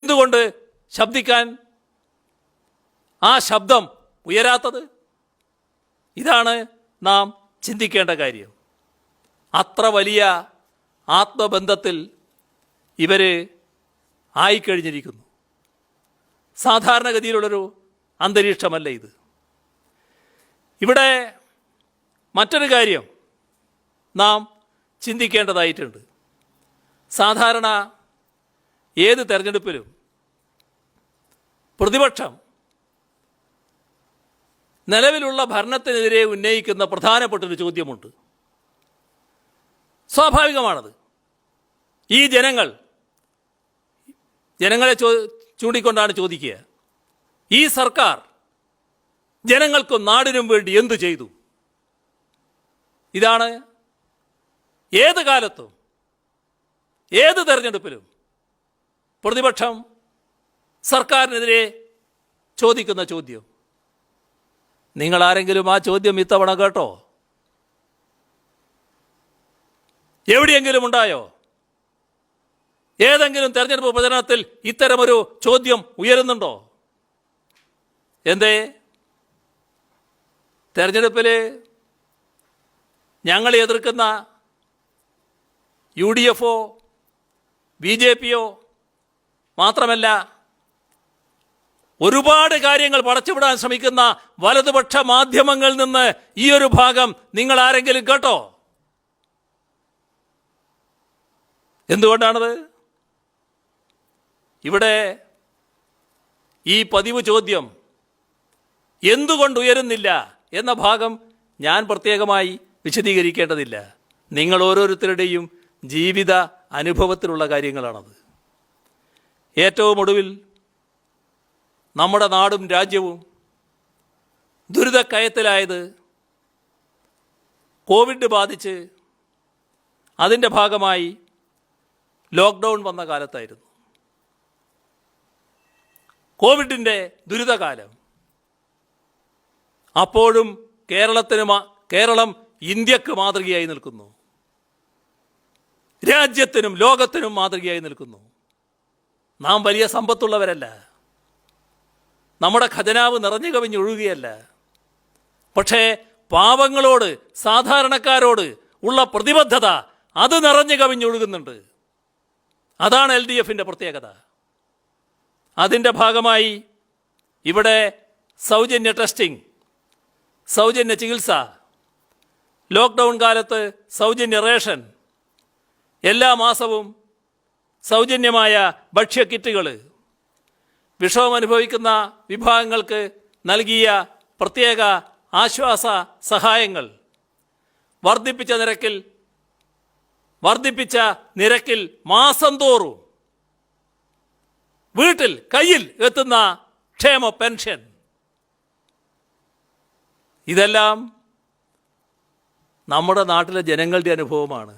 എന്തുകൊണ്ട് ശബ്ദിക്കാൻ ആ ശബ്ദം ഉയരാത്തത്? ഇതാണ് നാം ചിന്തിക്കേണ്ട കാര്യം. അത്ര വലിയ ആത്മബന്ധത്തിൽ ഇവർ ആയിക്കഴിഞ്ഞിരിക്കുന്നു. സാധാരണഗതിയിലുള്ളൊരു അന്തരീക്ഷമല്ല ഇത്. ഇവിടെ മറ്റൊരു കാര്യം നാം ചിന്തിക്കേണ്ടതായിട്ടുണ്ട്. സാധാരണ ഏത് തെരഞ്ഞെടുപ്പിലും പ്രതിപക്ഷം നിലവിലുള്ള ഭരണത്തിനെതിരെ ഉന്നയിക്കുന്ന പ്രധാനപ്പെട്ടൊരു ചോദ്യമുണ്ട്. സ്വാഭാവികമാണത്. ഈ ജനങ്ങളെ ചൂണ്ടിക്കൊണ്ടാണ് ചോദിക്കുക, ഈ സർക്കാർ ജനങ്ങൾക്കും നാടിനും വേണ്ടി എന്തു ചെയ്തു? ഇതാണ് ഏത് കാലത്തും ഏത് തെരഞ്ഞെടുപ്പിലും പ്രതിപക്ഷം സർക്കാരിനെതിരെ ചോദിക്കുന്ന ചോദ്യം. നിങ്ങളാരെങ്കിലും ആ ചോദ്യം ഇത്തവണ കേട്ടോ? എവിടെയെങ്കിലും ഉണ്ടായോ? ഏതെങ്കിലും തെരഞ്ഞെടുപ്പ് പ്രചരണത്തിൽ ഇത്തരമൊരു ചോദ്യം ഉയരുന്നുണ്ടോ? എന്തേ? തെരഞ്ഞെടുപ്പിൽ ഞങ്ങൾ എതിർക്കുന്ന UDF BJP മാത്രമല്ല, ഒരുപാട് കാര്യങ്ങൾ പടച്ചുവിടാൻ ശ്രമിക്കുന്ന വലതുപക്ഷ മാധ്യമങ്ങളിൽ നിന്ന് ഈ ഒരു ഭാഗം നിങ്ങൾ ആരെങ്കിലും കേട്ടോ? എന്തുകൊണ്ടാണത്? ഇവിടെ ഈ പതിവ് ചോദ്യം എന്തുകൊണ്ട് ഉയരുന്നില്ല എന്ന ഭാഗം ഞാൻ പ്രത്യേകമായി വിശദീകരിക്കേണ്ടതില്ല. നിങ്ങൾ ഓരോരുത്തരുടെയും ജീവിത അനുഭവത്തിലുള്ള കാര്യങ്ങളാണത്. ഏറ്റവും ഒടുവിൽ നമ്മുടെ നാടും രാജ്യവും ദുരിതക്കയത്തിലായത് കോവിഡ് ബാധിച്ച് അതിൻ്റെ ഭാഗമായി ലോക്ക്ഡൗൺ വന്ന കാലത്തായിരുന്നു. കോവിഡിൻ്റെ ദുരിതകാലം. അപ്പോഴും കേരളം ഇന്ത്യക്ക് മാതൃകയായി നിൽക്കുന്നു, രാജ്യത്തിനും ലോകത്തിനും മാതൃകയായി നിൽക്കുന്നു. നാം വലിയ സമ്പത്തുള്ളവരല്ല, നമ്മുടെ ഖജനാവ് നിറഞ്ഞു കവിഞ്ഞൊഴുകുകയല്ല. പക്ഷേ പാവങ്ങളോട്, സാധാരണക്കാരോട് ഉള്ള പ്രതിബദ്ധത അത് നിറഞ്ഞു കവിഞ്ഞൊഴുകുന്നുണ്ട്. അതാണ് LDFൻ്റെ പ്രത്യേകത. അതിൻ്റെ ഭാഗമായി ഇവിടെ സൗജന്യ ടെസ്റ്റിംഗ്, സൗജന്യ ചികിത്സ, ലോക്ക്ഡൗൺ കാലത്ത് സൗജന്യ റേഷൻ, എല്ലാ മാസവും സൗജന്യമായ ഭക്ഷ്യക്കിറ്റുകൾ, വിഷമം അനുഭവിക്കുന്ന വിഭാഗങ്ങൾക്ക് നൽകിയ പ്രത്യേക ആശ്വാസ സഹായങ്ങൾ, വർദ്ധിപ്പിച്ച നിരക്കിൽ മാസം തോറും വീട്ടിൽ കയ്യിൽ എത്തുന്ന ക്ഷേമ പെൻഷൻ, ഇതെല്ലാം നമ്മുടെ നാട്ടിലെ ജനങ്ങളുടെ അനുഭവമാണ്.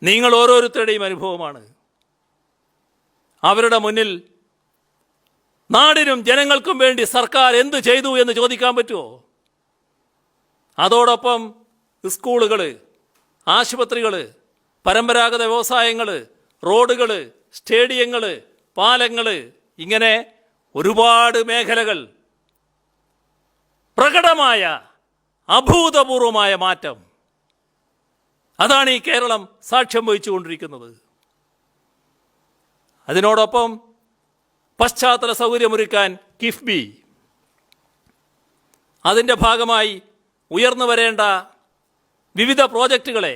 നിങ്ങൾ ഓരോരുത്തരുടെയും അനുഭവമാണ്. അവരുടെ മുന്നിൽ നാടിനും ജനങ്ങൾക്കും വേണ്ടി സർക്കാർ എന്തു ചെയ്തു എന്ന് ചോദിക്കാൻ പറ്റുമോ? അതോടൊപ്പം സ്കൂളുകൾ, ആശുപത്രികൾ, പരമ്പരാഗത വ്യവസായങ്ങൾ, റോഡുകൾ, സ്റ്റേഡിയങ്ങൾ, പാലങ്ങൾ, ഇങ്ങനെ ഒരുപാട് മേഖലകൾ പ്രകടമായ അഭൂതപൂർവമായ മാറ്റം. അതാണ് ഈ കേരളം സാക്ഷ്യം വഹിച്ചുകൊണ്ടിരിക്കുന്നത്. അതിനോടൊപ്പം പശ്ചാത്തല സൗകര്യമൊരുക്കാൻ കിഫ്ബി, അതിൻ്റെ ഭാഗമായി ഉയർന്നു വരേണ്ട വിവിധ പ്രോജക്റ്റുകളെ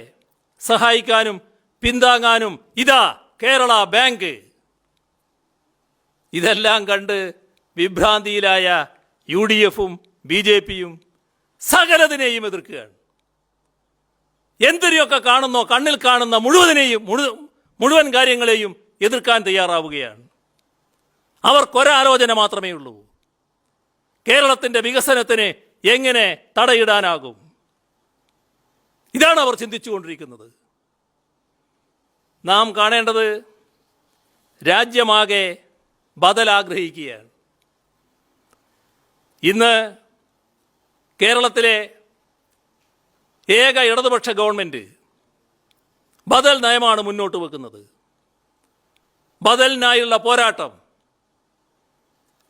സഹായിക്കാനും പിന്താങ്ങാനും ഇതാ കേരള ബാങ്ക്. ഇതെല്ലാം കണ്ട് വിഭ്രാന്തിയിലായ UDFും BJPയും സകലതിനെയും എതിർക്കുകയാണ്. എന്തിനെയൊക്കെ കാണുന്നോ, കണ്ണിൽ കാണുന്ന മുഴുവൻ കാര്യങ്ങളെയും എതിർക്കാൻ തയ്യാറാവുകയാണ്. അവർക്കൊരാലോചന മാത്രമേ ഉള്ളൂ: കേരളത്തിൻ്റെ വികസനത്തിന് എങ്ങനെ തടയിടാനാകും. ഇതാണ് അവർ ചിന്തിച്ചുകൊണ്ടിരിക്കുന്നത്. നാം കാണേണ്ടത്, രാജ്യമാകെ ബദൽ ആഗ്രഹിക്കുകയാണ്. ഇന്ന് കേരളത്തിലെ ഏക ഇടതുപക്ഷ ഗവൺമെൻറ് ബദൽ നയമാണ് മുന്നോട്ട് വെക്കുന്നത്. ബദലിനായുള്ള പോരാട്ടം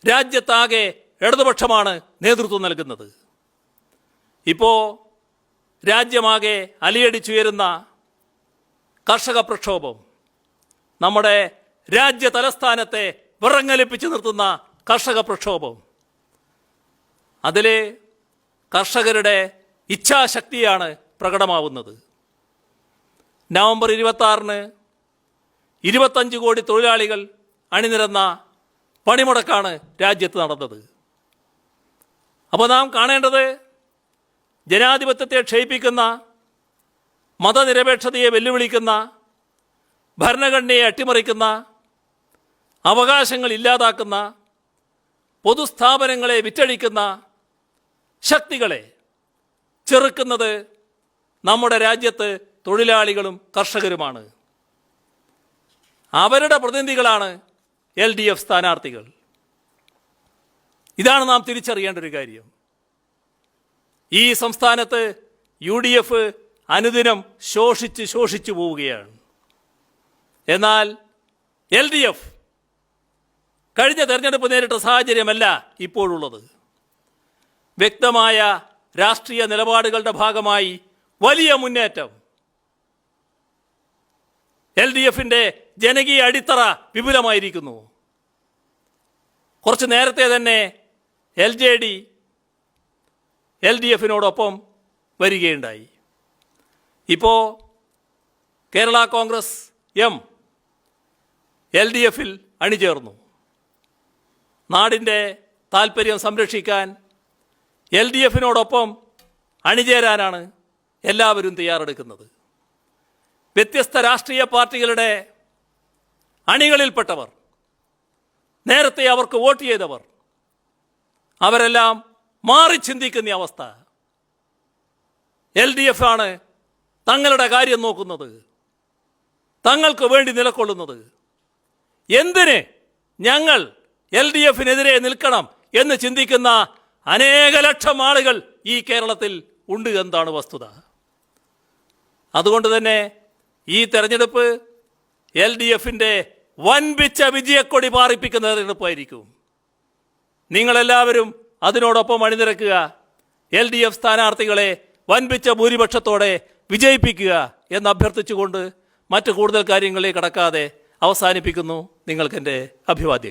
രാജ്യത്താകെ ഇടതുപക്ഷമാണ് നേതൃത്വം നൽകുന്നത്. ഇപ്പോൾ രാജ്യമാകെ അലിയടിച്ചുയരുന്ന കർഷക പ്രക്ഷോഭം, നമ്മുടെ രാജ്യ തലസ്ഥാനത്തെ വിറങ്ങലിപ്പിച്ച് നിർത്തുന്ന കർഷക പ്രക്ഷോഭം, അതിൽ കർഷകരുടെ ഇച്ഛാശക്തിയാണ് പ്രകടമാവുന്നത്. നവംബർ 26-ന് 25 കോടി തൊഴിലാളികൾ അണിനിരന്ന പണിമുടക്കാണ് രാജ്യത്ത് നടന്നത്. അപ്പോൾ നാം കാണേണ്ടത് ജനാധിപത്യത്തെ ക്ഷയിപ്പിക്കുന്ന, മതനിരപേക്ഷതയെ വെല്ലുവിളിക്കുന്ന, ഭരണഘടനയെ അട്ടിമറിക്കുന്ന, അവകാശങ്ങൾ ഇല്ലാതാക്കുന്ന, പൊതുസ്ഥാപനങ്ങളെ വിറ്റഴിക്കുന്ന ശക്തികളെ ചെറുക്കുന്നത് നമ്മുടെ രാജ്യത്ത് തൊഴിലാളികളും കർഷകരുമാണ്. അവരുടെ പ്രതിനിധികളാണ് LDF സ്ഥാനാർത്ഥികൾ. ഇതാണ് നാം തിരിച്ചറിയേണ്ട ഒരു കാര്യം. ഈ സംസ്ഥാനത്ത് UDF അനുദിനം ശോഷിച്ചു പോവുകയാണ്. എന്നാൽ LDF കഴിഞ്ഞ തെരഞ്ഞെടുപ്പ് നേരിട്ട സാഹചര്യമല്ല ഇപ്പോഴുള്ളത്. വ്യക്തമായ രാഷ്ട്രീയ നിലപാടുകളുടെ ഭാഗമായി വലിയ മുന്നേറ്റം. LDFന്റെ ജനകീയ അടിത്തറ വിപുലമായിരിക്കുന്നു. കുറച്ച് നേരത്തെ തന്നെ LJD LDFനോടൊപ്പം വരികയുണ്ടായി. ഇപ്പോൾ കേരള കോൺഗ്രസ് M LDFൽ അണിചേർന്നു. നാടിൻ്റെ താൽപ്പര്യം സംരക്ഷിക്കാൻ LDFനോടൊപ്പം അണിചേരാനാണ് എല്ലാവരും തയ്യാറെടുക്കുന്നത്. വ്യത്യസ്ത രാഷ്ട്രീയ പാർട്ടികളുടെ അണികളിൽപ്പെട്ടവർ, നേരത്തെ അവർക്ക് വോട്ട് ചെയ്തവർ, അവരെല്ലാം മാറി ചിന്തിക്കുന്ന അവസ്ഥ. LDF ആണ് തങ്ങളുടെ കാര്യം നോക്കുന്നത്, തങ്ങൾക്ക് വേണ്ടി നിലകൊള്ളുന്നത്. എന്തിന് ഞങ്ങൾ LDFനെതിരെ നിൽക്കണം എന്ന് ചിന്തിക്കുന്ന അനേക ലക്ഷം ആളുകൾ ഈ കേരളത്തിൽ ഉണ്ട് എന്നതാണ് വസ്തുത. അതുകൊണ്ട് തന്നെ ഈ തെരഞ്ഞെടുപ്പ് LDFന്റെ വൻപിച്ച വിജയക്കൊടി പാറിപ്പിക്കുന്ന തെരഞ്ഞെടുപ്പായിരിക്കും. നിങ്ങളെല്ലാവരും അതിനോടൊപ്പം അണിനിരക്കുക. LDF സ്ഥാനാർത്ഥികളെ വൻപിച്ച ഭൂരിപക്ഷത്തോടെ വിജയിപ്പിക്കുക എന്ന് അഭ്യർത്ഥിച്ചുകൊണ്ട് മറ്റു കൂടുതൽ കാര്യങ്ങളിലേക്ക് കടക്കാതെ അവസാനിപ്പിക്കുന്നു. നിങ്ങൾക്കെൻ്റെ അഭിവാദ്യങ്ങൾ.